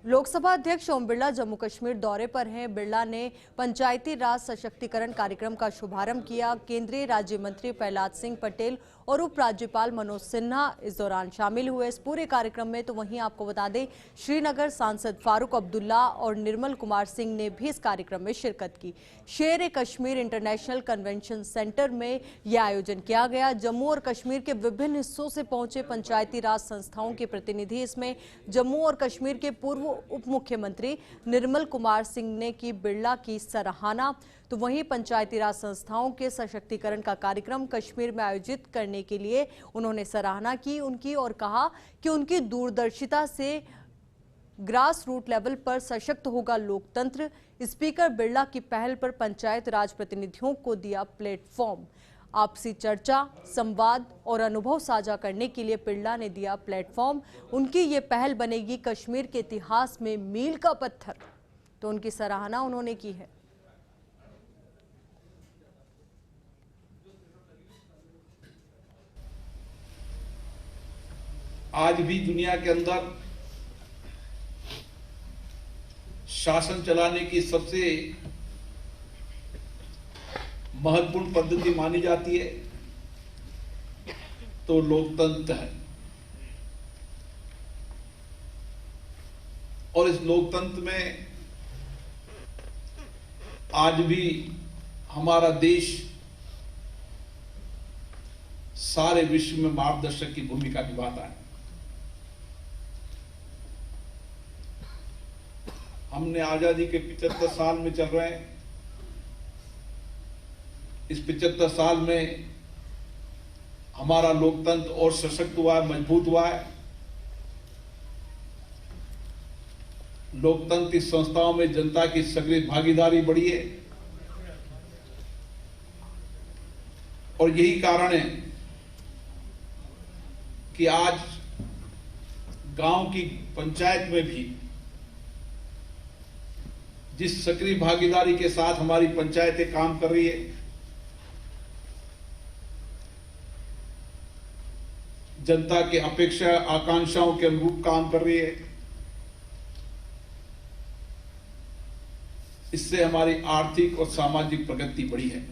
लोकसभा अध्यक्ष ओम बिरला जम्मू कश्मीर दौरे पर हैं। बिरला ने पंचायती राज सशक्तिकरण कार्यक्रम का शुभारंभ किया। केंद्रीय राज्य मंत्री प्रहलाद सिंह पटेल और उपराज्यपाल मनोज सिन्हा इस दौरान शामिल हुए इस पूरे कार्यक्रम में। तो वहीं आपको बता दें, श्रीनगर सांसद फारूक अब्दुल्ला और निर्मल कुमार सिंह ने भी इस कार्यक्रम में शिरकत की। शेर-ए-कश्मीर इंटरनेशनल कन्वेंशन सेंटर में यह आयोजन किया गया। जम्मू और कश्मीर के विभिन्न हिस्सों से पहुंचे पंचायती राज संस्थाओं के प्रतिनिधि इसमें जम्मू और कश्मीर के पूर्व उप मुख्यमंत्री निर्मल कुमार सिंह ने की बिरला की सराहना। तो वहीं पंचायती राज संस्थाओं के सशक्तिकरण का कार्यक्रम कश्मीर में आयोजित करने के लिए उन्होंने सराहना की उनकी और कहा कि उनकी दूरदर्शिता से ग्रास रूट लेवल पर सशक्त होगा लोकतंत्र। स्पीकर बिरला की पहल पर पंचायत राज प्रतिनिधियों को दिया प्लेटफॉर्म। आपसी चर्चा, संवाद और अनुभव साझा करने के लिए बिरला ने दिया प्लेटफॉर्म। उनकी ये पहल बनेगी कश्मीर के इतिहास में मील का पत्थर। तो उनकी सराहना उन्होंने की है। आज भी दुनिया के अंदर शासन चलाने की सबसे महत्वपूर्ण पद्धति मानी जाती है तो लोकतंत्र है। और इस लोकतंत्र में आज भी हमारा देश सारे विश्व में मार्गदर्शक की भूमिका निभाता है। हमने आजादी के 75 साल में चल रहे हैं। इस 75 साल में हमारा लोकतंत्र और सशक्त हुआ है, मजबूत हुआ है। लोकतंत्र की संस्थाओं में जनता की सक्रिय भागीदारी बढ़ी है और यही कारण है कि आज गांव की पंचायत में भी जिस सक्रिय भागीदारी के साथ हमारी पंचायतें काम कर रही है, जनता के अपेक्षा आकांक्षाओं के अनुरूप काम कर रही है, इससे हमारी आर्थिक और सामाजिक प्रगति बढ़ी है।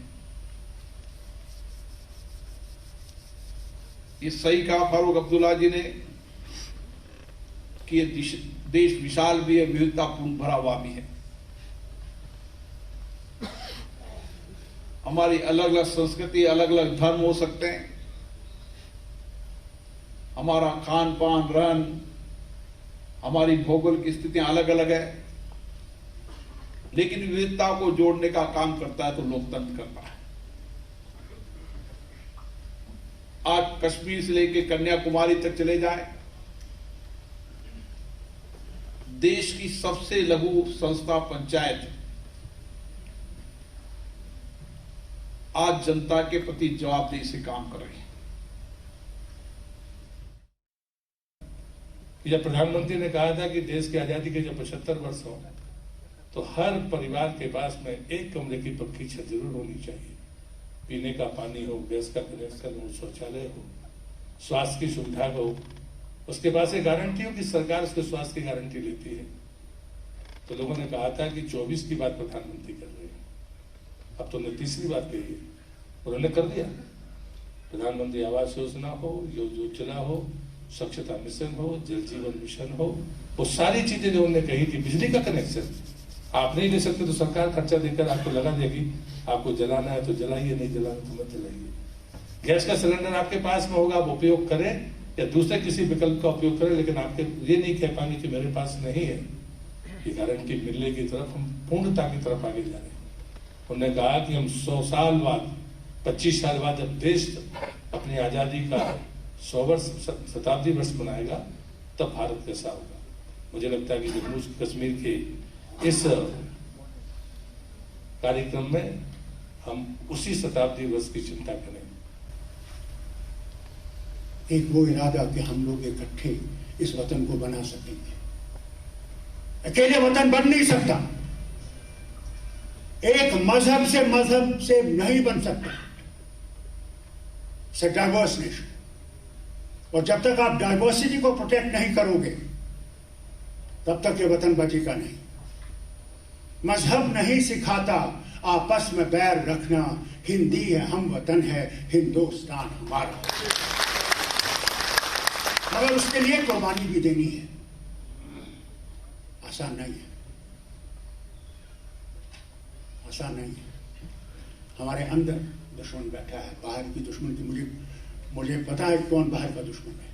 ये सही कहा फारूक अब्दुल्ला जी ने कि ये देश विशाल भी है, विविधतापूर्ण भरा हुआ भी है। हमारी अलग अलग संस्कृति, अलग अलग धर्म हो सकते हैं, हमारा खान पान, रहन, हमारी भौगोलिक स्थितियां अलग अलग है, लेकिन विविधता को जोड़ने का काम करता है तो लोकतंत्र करता है। आज कश्मीर से लेकर कन्याकुमारी तक चले जाएं, देश की सबसे लघु संस्था पंचायत आज जनता के प्रति जवाबदेही से काम कर रही है। जब प्रधानमंत्री ने कहा था कि देश की आजादी के जब 75 वर्ष हो तो हर परिवार के पास में एक कमरे की पक्की छत जरूर होनी चाहिए। पीने का पानी हो, गैस का कनेक्शन हो, शौचालय हो, स्वास्थ्य की सुविधा हो, उसके पास एक गारंटी हो कि सरकार उसके स्वास्थ्य की गारंटी लेती है। तो लोगों ने कहा था कि 24 की बात प्रधानमंत्री कर रहे हैं, अब तो उन्होंने तीसरी बात कही है, उन्होंने कर दिया। प्रधानमंत्री आवास योजना हो, योजना हो, स्वच्छता मिशन हो, जल जीवन मिशन हो, वो सारी चीजें जो उन्होंने कही थी, बिजली का कनेक्शन आप नहीं ले सकते तो सरकार खर्चा देकर आपको लगा देगी, आपको जलाना है तो जलाइए, नहीं जलाना तो मत जलाइए। गैस का सिलेंडर आपके पास में होगा, आप उपयोग करें या दूसरे किसी विकल्प का उपयोग करें, लेकिन आपके ये नहीं कह पाएंगे कि मेरे पास नहीं है। ये गारंटी मिलने की तरफ हम पूर्णता की तरफ आगे जा रहे हैं। उन्होंने कहा कि हम 100 साल बाद, 25 साल बाद जब देश अपनी आजादी का 100 वर्ष, शताब्दी वर्ष मनाएगा, तब भारत कैसा होगा। मुझे लगता है कि जम्मू कश्मीर के इस कार्यक्रम में हम उसी शताब्दी वर्ष की चिंता करें। एक वो इरादा कि हम लोग इकट्ठे इस वतन को बना सकेंगे। अकेले वतन बन नहीं सकता, एक मजहब से नहीं बन सकता। डाइवर्स नेशन, और जब तक आप डाइवर्सिटी को प्रोटेक्ट नहीं करोगे तब तक ये वतन बचेगा नहीं। मजहब नहीं सिखाता आपस में बैर रखना, हिंदी है हम वतन है हिंदुस्तान हमारा, मगर उसके लिए कुर्बानी भी देनी है। आसान नहीं है, आसान नहीं है। हमारे अंदर दुश्मन बैठा है, बाहर की दुश्मन की मुझे पता है कौन बाहर का दुश्मन है।